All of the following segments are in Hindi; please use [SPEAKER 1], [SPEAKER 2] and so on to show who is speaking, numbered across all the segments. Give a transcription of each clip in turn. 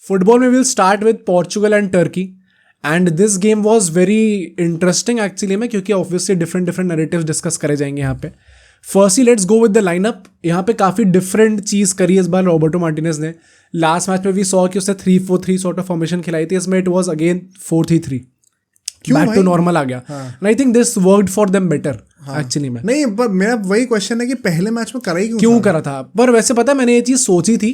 [SPEAKER 1] फुटबॉल में will start with Portugal and Turkey and this game was very interesting actually में, क्योंकि ऑब्वियसली डिफरेंट नैरेटिव्स डिस्कस करे जाएंगे यहाँ पे. Firstly let's go with the lineup. यहाँ पे काफ़ी डिफरेंट चीज़ करी इस बार रॉबर्टो मार्टिनेज ने. लास्ट मैच में भी सॉ कि उसने 3-4-3 सॉर्ट ऑफ फॉर्मेशन खिलाई थी, इसमें it was again 4-3-3. Back to normal आ गया. And I think this worked for them better actually में.
[SPEAKER 2] नहीं, पर मेरा वही क्वेश्चन है कि पहले मैच में करा ही
[SPEAKER 1] क्यों करा था. पर वैसे पता है मैंने ये चीज़ सोची थी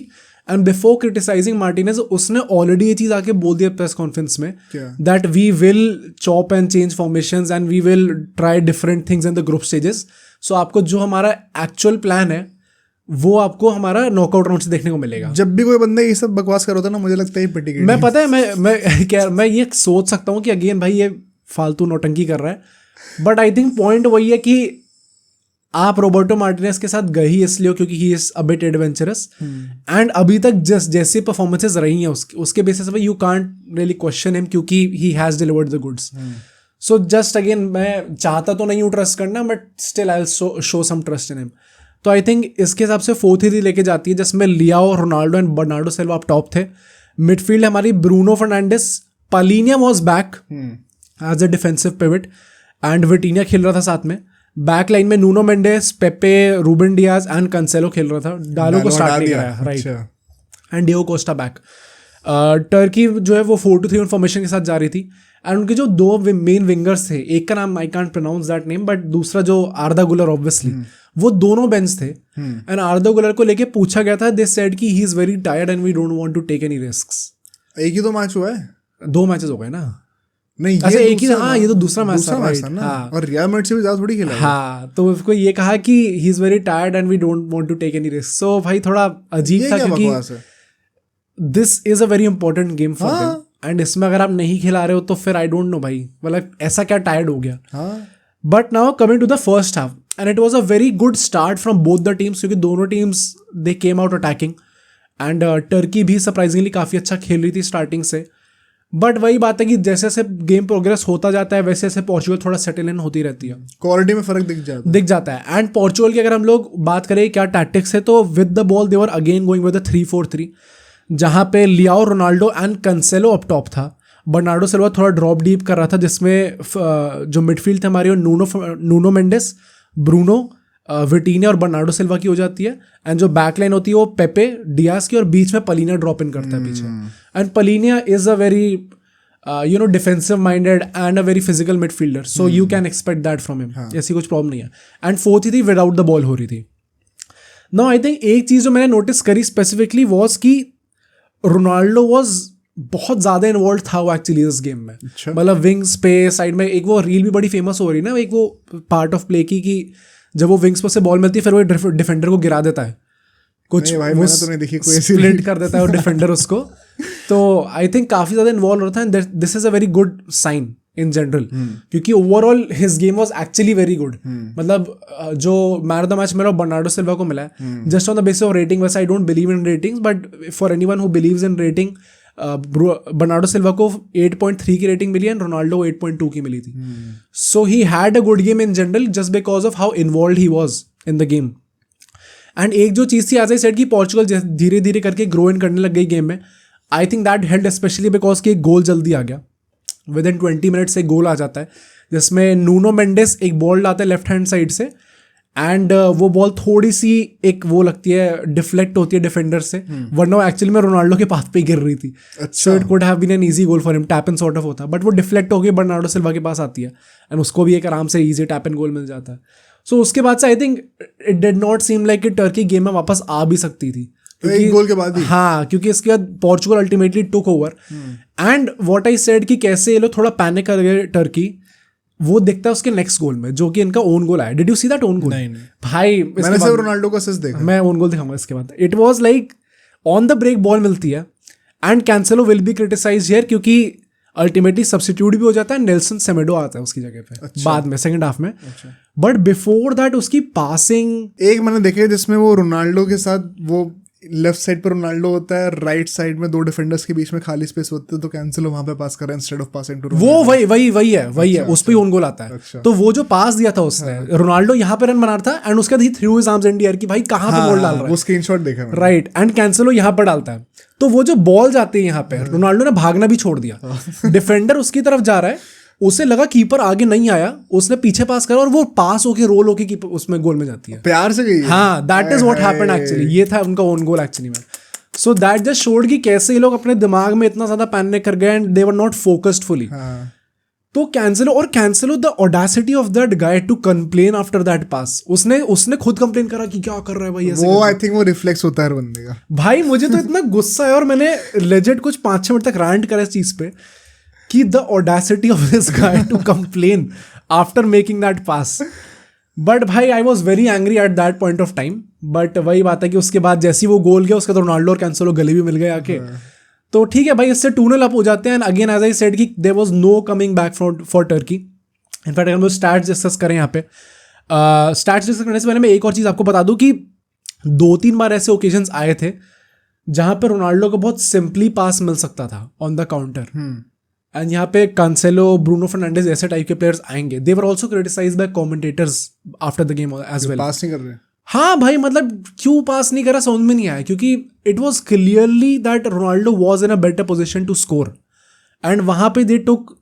[SPEAKER 1] एंड बिफोर क्रिटिसाइजिंग मार्टिनेज उसने ऑलरेडी ये चीज़ आके बोल दिया प्रेस कॉन्फ्रेंस में that we will chop and change formations and we will try different things in the group stages. So आपको जो हमारा एक्चुअल प्लान है वो आपको हमारा नॉकआउट राउंड से देखने को मिलेगा.
[SPEAKER 2] जब भी कोई बंदा ये सब बकवास कर होता है ना, मुझे लगता है पिटी.
[SPEAKER 1] मैं पता है मैं ये सोच सकता हूँ कि अगेन भाई ये फालतू नौटंकी कर रहा है, बट आई थिंक पॉइंट वही है कि आप रॉबर्टो मार्टिनेज के साथ गए ही इसलिए क्योंकि he is a bit adventurous and अभी तक जैसे परफॉर्मेंसेज रही हैं उसके बेसिस पे you can't really question him क्योंकि he has delivered the goods. So just again मैं चाहता तो नहीं हूँ ट्रस्ट करना, but still I will show some trust in him. तो आई थिंक इसके हिसाब से 4-3 लेके जाती है, जिसमें Leao, Ronaldo and Bernardo Silva आप टॉप थे. मिडफील्ड हमारी Bruno Fernandes, Palhinha was back as a defensive pivot and Vitinha खेल रहा था साथ में. बैक लाइन में Nuno Mendes, Pepe, Ruben Dias and Cancelo खेल रहा था. डालो को स्टार्ट नहीं कराया, right, and Diogo Costa back. Turkey जो है वो 4-2-3 फॉर्मेशन के साथ जा रही थी एंड उनके जो दो मेन विंगर्स थे, एक का नाम I can't pronounce that name, but दूसरा जो आर्दा गुलर ऑब्वियसली वो दोनों बेंच थे. एंड आर्दा गुलर को लेके पूछा गया था, दे सेड कि he is very tired and we don't want to take any risks.
[SPEAKER 2] एक ही तो मैच हुआ है,
[SPEAKER 1] 2 मैचेस हो गए ना.
[SPEAKER 2] नहीं
[SPEAKER 1] अच्छा एक ही, हाँ ये तो दूसरा मैच था
[SPEAKER 2] ना. और रियल मैच से भी ज्यादा थोड़ी खेला.
[SPEAKER 1] हाँ, तो उसको ये कहा कि he is very tired and we don't want to take any risk. So भाई थोड़ा अजीब था क्योंकि this is a very important game for them and इसमें अगर आप नहीं खिला रहे हो तो फिर आई डोंट नो भाई, मतलब ऐसा क्या टायर्ड हो गया. But now coming to the first half and it was a very good start from both the teams, क्योंकि दोनों teams they came out attacking and Turkey भी सरप्राइजिंगली काफ़ी अच्छा खेल रही थी स्टार्टिंग से. बट वही बात है कि जैसे जैसे गेम प्रोग्रेस होता जाता है वैसे वैसे पोर्चुगल थोड़ा सेटल इन होती रहती है,
[SPEAKER 2] क्वालिटी में फर्क दिख जाता
[SPEAKER 1] है. एंड पोर्चुगल की अगर हम लोग बात करें क्या टैक्टिक्स है, तो with the ball they were again going with 3-4-3, जहाँ पे Leao, Ronaldo and Cancelo up top था. बर्नार्डो सिल्वा थोड़ा ड्रॉप डीप कर रहा था, जिसमें जो मिडफील्ड थे हमारी नूनो मेंडेस, ब्रूनो, विटिनिया और बर्नार्डो सिल्वा की हो जाती है. एंड जो बैक लाइन होती है वो पेपे, डियाज की, और बीच में पलीनिया ड्रॉप इन करता है पीछे. And Palhinha is a very defensive minded and a very physical midfielder, so you can expect that from him. ऐसी कुछ प्रॉब्लम नहीं है. एंड 4-3 विदाउट द बॉल हो रही थी. नाउ आई थिंक एक चीज़ जो मैंने नोटिस करी स्पेसिफिकली वॉज कि रोनाल्डो वॉज बहुत ज़्यादा इन्वॉल्व था वो एक्चुअली इस गेम में. मतलब विंग्स पे साइड में एक वो रील भी बड़ी फेमस हो रही है ना, एक वो पार्ट ऑफ प्ले की कि जब वो विंग्स पर से बॉल मिलती है फिर वो डिफेंडर को गिरा देता है, कुछ वो स्प्लिट कर देता है वो डिफेंडर उसको. तो आई थिंक काफ़ी ज़्यादा इन्वॉल्व होता है. This is a very good sign in general, क्योंकि overall his game was actually very good. मतलब जो मैन ऑफ द मैच मेरा बर्नार्डो सिल्वा को मिला है just on the basis of rating. वैसे I don't believe in ratings, but for anyone who believes in rating, Bernardo Silva को 8.3 की रेटिंग मिली एंड रोनाल्डो को 8.2 की मिली थी. So he had a good game in general just because of how involve he was in the game. And एक जो चीज़ थी, एज आई सेड, कि पोर्चुगल धीरे धीरे करके ग्रो इन करने लग गई गेम में. I think that held specially because कि एक गोल जल्दी आ गया. विद इन 20 मिनट्स एक गोल आ जाता है, जिसमें नूनो मेंडेस एक बॉल लाते हैं लेफ्ट हैंड साइड से एंड वो बॉल थोड़ी सी एक वो लगती है डिफ्लेक्ट होती है डिफेंडर से, वरना एक्चुअली में रोनाल्डो के पाथ पे गिर रही थी. So it could have been an easy goal for him, tap and sort of होता, बट वो डिफ्लेक्ट होकर बर्नार्डो सिल्वा के पास आती है एंड उसको भी एक आराम से ईजी टैप एंड गोल मिल जाता है. सो उसके बाद से I think it did not seem like कि टर्की गेम में वापस आ भी सकती थी,
[SPEAKER 2] एक गोल के बाद ही.
[SPEAKER 1] हाँ, क्योंकि इसके बाद Portugal ultimately took over. And what I said कि कैसे ये लोग थोड़ा पैनिक कर गए टर्की, वो दिखता है उसके नेक्स्ट गोल में, जो कि इनका ओन गोल आया. Did you see that own goal?
[SPEAKER 2] नहीं.
[SPEAKER 1] भाई
[SPEAKER 2] मैंने सिर्फ रोनाल्डो का असिस्ट देखा.
[SPEAKER 1] मैं ओन गोल दिखाऊंगा इसके बाद. It was like on the break ball मिलती है and Cancelo will be criticised here, क्योंकि अल्टीमेटली सब्स्टिट्यूट भी हो जाता है. नेल्सन सेमेडो आता है उसकी जगह पे बाद में सेकंड हाफ में. बट बिफोर दैट उसकी पासिंग
[SPEAKER 2] एक मैंने देखा जिसमें वो रोनाल्डो के साथ वो लेफ्ट साइड पर रोनाल्डो होता है, राइट साइड में दो डिफेंडर्स के बीच में खाली स्पेस होती है, तो कैंसेलो वहां पे पास कर रहा है इंस्टेड ऑफ पासिंग टू
[SPEAKER 1] वो वही है उस पे ही ओन गोल आता है। तो वो जो पास दिया था उसने, रोनाल्डो यहाँ पे रन बना रहा था एंड उसके बाद he threw his arms in the air कि भाई कहाँ पे बॉल डाल रहा है,
[SPEAKER 2] वो स्क्रीनशॉट देखा मैंने।
[SPEAKER 1] राइट, एंड कैंसेलो यहाँ पर डालता है, तो वो जो बॉल जाती है यहाँ पे, रोनाल्डो ने भागना भी छोड़ दिया, डिफेंडर उसकी तरफ जा रहा है, उसे लगा कीपर आगे नहीं आया, उसने पीछे पास करा और वो पास होके रोल होके कीपर उसमें गोल में जाती है,
[SPEAKER 2] प्यार से गई।
[SPEAKER 1] हाँ, that is what happened actually, ये था उनका ओन गोल एक्चुअली में। सो दैट जस्ट शोड कि कैसे ये लोग अपने दिमाग में इतना ज्यादा पैनिक कर गए and they were not focused fully. तो Cancelo the audacity of that guy to complain after that pass, उसने खुद कंप्लेन करा कि क्या कर रहा है भाई ऐसे,
[SPEAKER 2] वो आई थिंक वो रिफ्लेक्स होता है हर बंदे का।
[SPEAKER 1] भाई मुझे तो इतना गुस्सा है और मैंने लेजेंड कुछ 5-6 मिनट तक रैंट करा इस चीज पे कि the audacity of this guy to complain after making that pass. But भाई I was very angry at that point of time, but वही बात है कि उसके बाद जैसे ही वो गोल गया उसके बाद रोनाल्डो और कैंसेलो गले भी मिल गए आके, तो ठीक है भाई, इससे 2-0 अप हो जाते हैं। अगेन एज आई सेड कि there was no coming back for Turkey. In fact अगर हम लोग स्टैट्स डिस्कस करें यहाँ पे, स्टैट्स डिस्कस करने से पहले मैं एक और चीज़ आपको बता दूं कि 2-3 बार ऐसे ओकेजन्स आए थे जहाँ पे रोनाल्डो को बहुत सिंपली पास मिल सकता था ऑन द काउंटर, एंड यहाँ पे कैंसेलो, ब्रूनो फर्नांडिस ऐसे टाइप के प्लेयर्स आएंगे। They were also criticised by commentators after the game as well,
[SPEAKER 2] pass नहीं कर रहे।
[SPEAKER 1] हाँ भाई, मतलब क्यों पास नहीं करा समझ में नहीं आया, क्योंकि it was clearly that Ronaldo was in a better position to score and वहां पे they took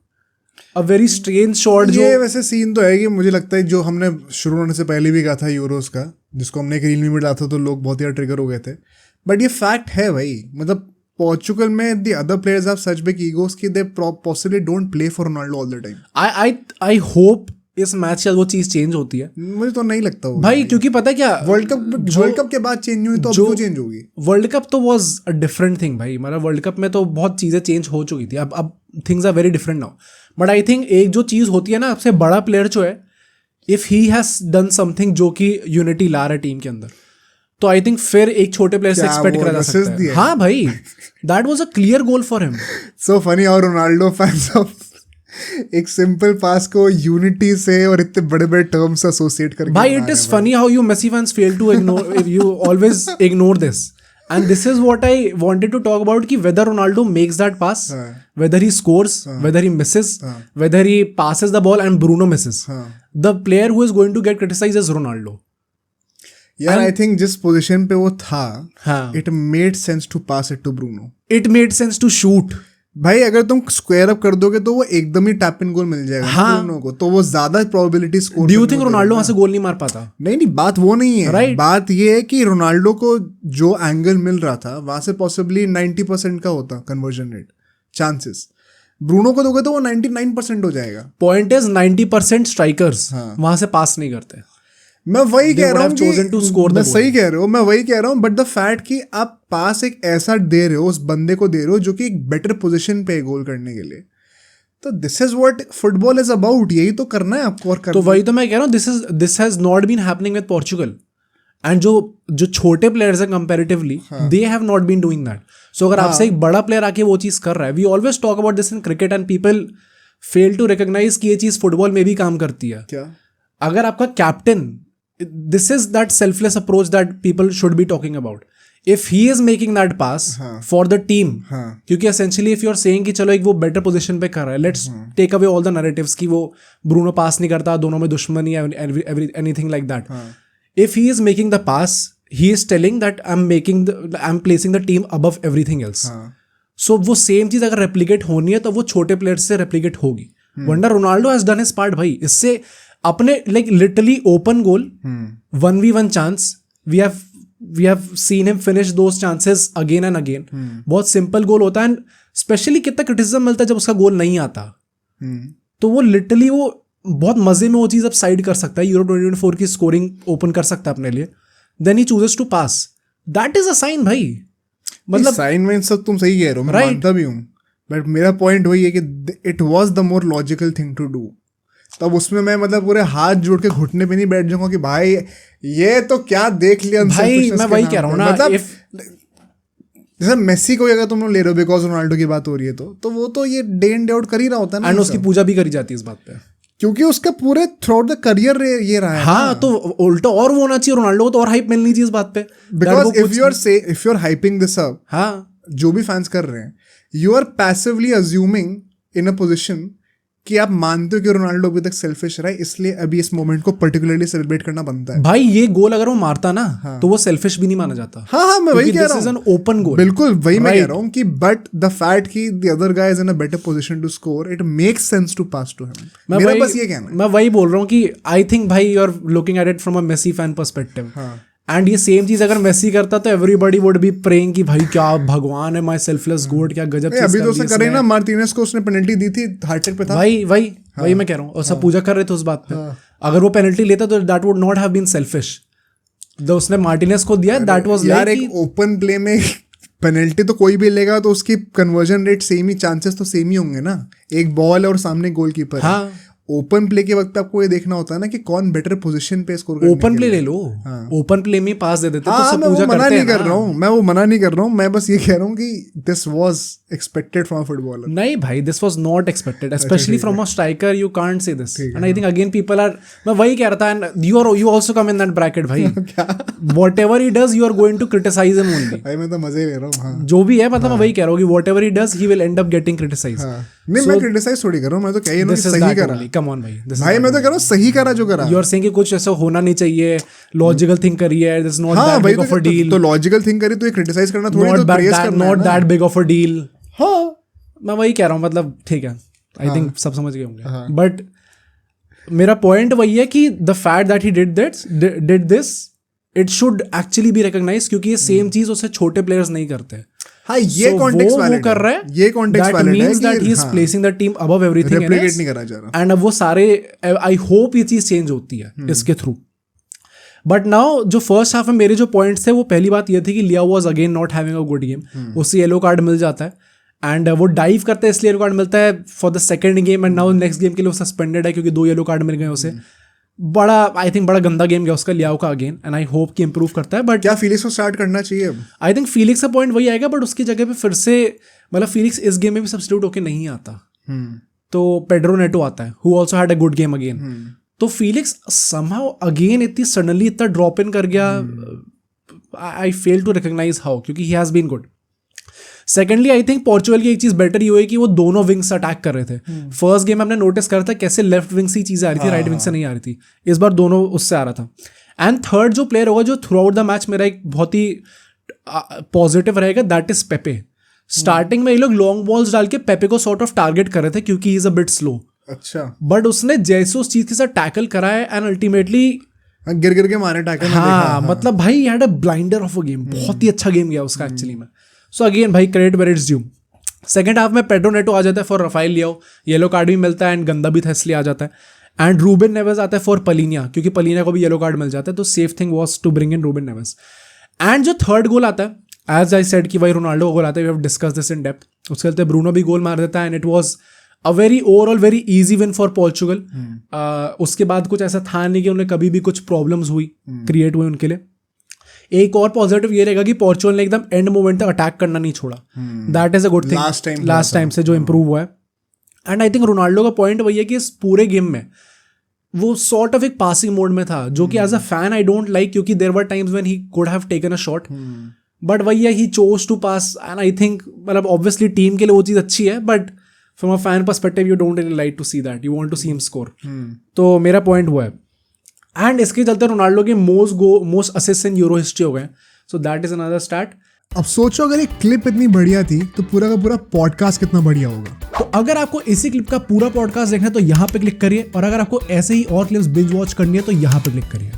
[SPEAKER 1] a very strange shot.
[SPEAKER 2] ये वैसे सीन तो है कि मुझे लगता है जो हमने शुरू होने से पहले भी कहा था यूरोस का, जिसको हमने एक रील में भी डाला था तो लोग बहुत ही ट्रिगर हो गए थे, बट ये फैक्ट है भाई। मतलब पोर्चुगल में the other players have such big egos कि they possibly don't play for Ronaldo all the time. I hope इस मैच से वो चीज चेंज होती है, मुझे तो नहीं लगता
[SPEAKER 1] भाई, क्योंकि पता है क्या,
[SPEAKER 2] वर्ल्ड कप के बाद चेंज हुई तो अब क्यों चेंज होगी?
[SPEAKER 1] वर्ल्ड कप तो वाज अ डिफरेंट थिंग भाई, मतलब वर्ल्ड कप में तो बहुत चीजें चेंज हो चुकी थी, अब things are very different now. But I think एक जो चीज होती है ना, सबसे बड़ा प्लेयर जो है, if he has done something जो कि यूनिटी ला रहा है टीम के अंदर, तो आई थिंक फिर एक छोटे प्लेयर से एक्सपेक्ट करा जा सकता है। हाँ भाई, that was a clear goal for him.
[SPEAKER 2] So funny how Ronaldo fans of एक सिंपल पास को यूनिटी से और इतने बड़े बड़े टर्म से एसोसिएट करके,
[SPEAKER 1] भाई it is funny how you Messi fans fail to ignore, you always ignore this, and this is what I wanted to talk about कि whether Ronaldo makes that pass, whether he scores, whether he misses, whether he passes the ball and Bruno misses, the player who is going to get criticized is Ronaldo.
[SPEAKER 2] यार आई थिंक जिस पोजीशन पे वो था, it made sense to pass it to Bruno,
[SPEAKER 1] it made sense to shoot.
[SPEAKER 2] भाई अगर तुम स्क्वायर अप कर दोगे तो वो एकदम ही टैप इन गोल मिल जाएगा ब्रूनो को, तो वो ज्यादा probability score.
[SPEAKER 1] Do you think Ronaldo वहां से गोल नहीं मार पाता?
[SPEAKER 2] नहीं, बात वो नहीं है, right? बात ये है कि रोनाल्डो को जो एंगल मिल रहा था वहां से पॉसिबली 90% का होता कन्वर्जन रेट, चांसेस। ब्रूनो को दोगे तो वो 99% हो जाएगा।
[SPEAKER 1] पॉइंट इज 90% स्ट्राइकर्स वहां से पास नहीं करते।
[SPEAKER 2] मैं वही कह रहा हूँ, मैं सही कह रहे हो, मैं वही कह रहा हूँ, बट द फैक्ट कि आप पास एक ऐसा दे रहे हो, उस बंदे को दे रहे हो जो कि एक बेटर पोजीशन पे है गोल करने के लिए, तो this is what football is about, यही तो करना है आपको। और करना,
[SPEAKER 1] तो वही तो मैं कह रहा हूँ, this has not been happening with Portugal, and जो छोटे प्लेयर्स हैं comparatively, they have not been doing that. So अगर आपसे एक बड़ा प्लेयर आके वो चीज कर रहा है, we always talk about this in cricket and people fail to recognise कि ये चीज फुटबॉल में भी काम करती है।
[SPEAKER 2] क्या?
[SPEAKER 1] अगर आपका captain, this is that selfless approach that people should be talking about. If he is making that pass for the team, क्योंकि essentially if you are saying कि चलो एक वो better position पे कर रहा है, let's take away all the narratives कि वो ब्रूनो पास नहीं करता, दोनों में दुश्मनी है, anything like that. If he is making the pass, he is telling that I'm placing the team above everything else. So वो same चीज अगर replicate होनी है तो वो छोटे players से replicate होगी। वरना Ronaldo has done his part भाई, इससे अपने like literally open goal, 1v1 chance, we have seen him finish those chances again and again. बहुत सिंपल गोल होता है, एंड स्पेशली कितना क्रिटिसिज्म मिलता है जब उसका गोल नहीं आता, तो वो लिटरली वो बहुत मजे में वो चीज अब साइड कर सकता है, यूरो 2024 की स्कोरिंग ओपन कर सकता है अपने लिए, then he chooses to pass. That is a sign भाई,
[SPEAKER 2] मतलब साइन में सब तुम सही कह रहे हो, मैं मानता भी हूँ, बट मेरा पॉइंट वही है कि it was the more logical thing to do. तब उसमें मैं मतलब पूरे हाथ जोड़ के घुटने पे नहीं बैठ जाऊंगा कि भाई ये तो क्या देख लिया
[SPEAKER 1] भाई, मैं वही कह रहा हूँ ना,
[SPEAKER 2] मतलब जैसे मेसी को अगर तुम लोग ले रहे हो बिकॉज रोनाल्डो की बात हो रही है, तो वो तो ये डे इन डे आउट कर ही रहा होता है ना,
[SPEAKER 1] एंड उसकी पूजा भी करी जाती है इस बात पे,
[SPEAKER 2] क्योंकि उसका पूरे थ्रू आउट द करियर ये रहा है।
[SPEAKER 1] हाँ, तो उल्टा और वो होना चाहिए, रोनाल्डो को तो और हाइप मिलनी चाहिए इस बात पे।
[SPEAKER 2] Because if you are hyping this up,
[SPEAKER 1] हाँ,
[SPEAKER 2] जो भी फैंस कर रहे हैं, you are passively assuming in a position कि आप मानते हो कि रोनाल्डो अभी तक सेल्फिश रहा है, इसलिए अभी इस मोमेंट को पर्टिकुलरली सेलिब्रेट करना बनता है।
[SPEAKER 1] भाई ये गोल अगर वो मारता ना, तो वो सेल्फिश भी नहीं माना जाता।
[SPEAKER 2] हाँ, मैं वही कह रहा हूँ,
[SPEAKER 1] ओपन गोल,
[SPEAKER 2] बिल्कुल वही मैं कह रहा हूँ कि but the fact that the other guy is in a better position to score, it makes sense to pass to him. मेरा बस ये कहना है।
[SPEAKER 1] मैं वही बोल रहा हूँ कि आई थिंक भाई you are looking at it from a Messi fan perspective, and ये सेम चीज अगर मेसी करता तो एवरीबॉडी वुड बी प्रेइंग कि भाई क्या भगवान है, माय सेल्फलेस गॉड, क्या गजब चीज
[SPEAKER 2] अभी तो उसने करे ना, मार्टिनेज को उसने पेनल्टी दी थी, हार्टेड पे था।
[SPEAKER 1] वही मैं कह रहा हूँ, और सब पूजा कर रहे थे उस बात पे। अगर वो पेनल्टी लेता तो that would not have been selfish. जो उसने मार्टिनेज को दिया, दैट वाज
[SPEAKER 2] यार एक ओपन प्ले में पेनल्टी तो कोई भी लेगा तो उसकी कन्वर्जन रेट सेम ही, चांसेस तो सेम ही होंगे ना। एक बॉल और सामने गोलकीपर।
[SPEAKER 1] हाँ,
[SPEAKER 2] ओपन प्ले के वक्त आपको ये देखना होता है ना कि कौन बेटर पोजीशन पे स्कोर करने के लिए।
[SPEAKER 1] ओपन प्ले ले लो, ओपन प्ले में पास दे देते तो सब
[SPEAKER 2] मैं
[SPEAKER 1] पूजा
[SPEAKER 2] वो मना
[SPEAKER 1] करते
[SPEAKER 2] नहीं
[SPEAKER 1] हैं
[SPEAKER 2] कर
[SPEAKER 1] ना।
[SPEAKER 2] रहा हूँ, मैं वो मना नहीं कर रहा हूँ, मैं बस ये कह रहा हूँ कि this was expected from a footballer.
[SPEAKER 1] नहीं भाई, this was not expected, specially from a striker. You can't say this, and I think again people are, मैं वही कह रहा था, and you also come in that bracket भाई। Whatever he does you are going to criticise him only.
[SPEAKER 2] भाई मैं तो मजे ले रहा हूँ। हाँ,
[SPEAKER 1] जो भी है, मतलब मैं वही कह रहा हूँ कि whatever he does he will and up getting criticised.
[SPEAKER 2] नहीं मैं क्रिटिसाइज थोड़ी कर रहा हूँ, मैं तो कह रहा हूँ सही करा।
[SPEAKER 1] कम ऑन भाई,
[SPEAKER 2] भाई मैं तो कह रहा हूँ सही करा जो करा।
[SPEAKER 1] यू आर सेइंग कि कुछ ऐसा होना नहीं चाहिए, लॉजिकल थिंग करिए, this not that big of a deal.
[SPEAKER 2] तो लॉजिकल थिंग करी तो ये क्रिटिसाइज करना थोड़ी, तो प्रेज करना है,
[SPEAKER 1] not that big of a deal.
[SPEAKER 2] हाँ,
[SPEAKER 1] मैं वही कह रहा हूँ, मतलब ठीक है, आई थिंक सब समझ गए होंगे। बट मेरा पॉइंट वही है कि the fact that he did this, it should actually be recognised, क्योंकि ये सेम चीज उससे छोटे प्लेयर्स नहीं करते।
[SPEAKER 2] हाँ, ये कॉन्टेक्स्ट वैलिड है,
[SPEAKER 1] कर रहा है,
[SPEAKER 2] ये कॉन्टेक्स्ट वैलिड है कि
[SPEAKER 1] that he is placing the team above everything,
[SPEAKER 2] replicate नहीं करा जा रहा।
[SPEAKER 1] एंड अब वो सारे, आई होप ये चीज चेंज होती है इसके थ्रू। बट नाउ जो फर्स्ट हाफ में मेरे जो पॉइंट्स थे, वो पहली बात ये थी कि लिया was again not having a good game, उससे येलो कार्ड मिल जाता है, एंड वो डाइव करता है इसलिए येलो कार्ड मिलता है for the second game, and now next game के लिए वो सस्पेंडेड है क्योंकि 2 येलो कार्ड मिल गए उसे। बड़ा आई थिंक बड़ा गंदा गेम गया उसका लियाओ का अगेन, एंड आई होप कि इंप्रूव करता है। बट
[SPEAKER 2] क्या फीलिक्स को स्टार्ट करना चाहिए अब?
[SPEAKER 1] आई थिंक फीलिक्स का पॉइंट वही आएगा, बट उसकी जगह पे फिर से, मतलब फीलिक्स इस गेम में भी सब्स्टिट्यूट होके नहीं आता, तो पेड्रो नेटो आता है, who also had a good game again. तो फीलिक्स समहाउ अगेन इतनी सडनली इतना ड्रॉप इन कर गया, I fail to recognise how, क्योंकि he has been good. Secondly I think Portugal की एक चीज बेटर ये हुई कि वो दोनों विंग्स अटैक कर रहे थे। फर्स्ट गेम हमने नोटिस करा था कैसे लेफ्ट विंग से चीजें आ रही थी, राइट विंग से नहीं आ रही थी, इस बार दोनों उससे आ रहा था। एंड थर्ड जो प्लेयर होगा जो थ्रू आउट द मैच मेरा एक बहुत ही पॉजिटिव रहेगा, दैट इज पेपे। स्टार्टिंग में ये लोग लॉन्ग बॉल्स डाल के पेपे को सॉर्ट ऑफ टारगेट कर रहे थे क्योंकि he is a bit slow.
[SPEAKER 2] अच्छा,
[SPEAKER 1] बट उसने जैसे उस चीज के साथ टैकल करा है, एंड अल्टीमेटली
[SPEAKER 2] गिर के मारे टैकल।
[SPEAKER 1] हाँ, मतलब भाई he had a blinder of a game, बहुत ही अच्छा गेम गया उसका एक्चुअली में। सो अगेन भाई credit where it's due. Second half में पेड्रो नेटो आ जाता है for Rafael Leao, yellow card भी मिलता है एंड गंदा भी था इसलिए आ जाता है। एंड रूबेन नेवेस आता है फॉर पलीनिया, क्योंकि पलीनिया को भी येलो कार्ड मिल जाता है, तो safe thing was to bring in Ruben Neves. And जो थर्ड गोल आता है, एज आई सेड कि भाई रोनाल्डो का गोल आता है, we have discuss this in depth. उसके चलते ब्रूनो भी गोल मार देता है, and it was a very overall very easy win for Portugal. उसके बाद कुछ ऐसा था नहीं कि उन्हें कभी भी कुछ प्रॉब्लम्स हुई क्रिएट हुई उनके लिए। एक और पॉजिटिव ये रहेगा कि पोर्चुगल ने एकदम एंड मोमेंट तक अटैक करना नहीं छोड़ा, that is a good thing last time से जो इंप्रूव हुआ है। एंड आई थिंक रोनाल्डो का पॉइंट वही है कि इस पूरे गेम में वो सॉर्ट ऑफ एक पासिंग मोड में था, जो कि as a fan I don't like, क्योंकि there were times when he could have taken a shot, but वही है he chose to pass. And I think मतलब ऑब्वियसली टीम के लिए वो चीज़ अच्छी है, but from a fan perspective you don't really like to see that, you want to see him score. तो मेरा पॉइंट वो है। एंड इसके चलते रोनाल्डो के most assist in Euro history हो गए, so that is another stat.
[SPEAKER 2] अब सोचो अगर एक क्लिप इतनी बढ़िया थी तो पूरा का पूरा पॉडकास्ट कितना बढ़िया होगा।
[SPEAKER 1] तो अगर आपको इसी क्लिप का पूरा पॉडकास्ट देखना है तो यहाँ पे क्लिक करिए, और अगर आपको ऐसे ही और क्लिप्स बिंज वॉच करनी है तो यहाँ पे क्लिक करिए।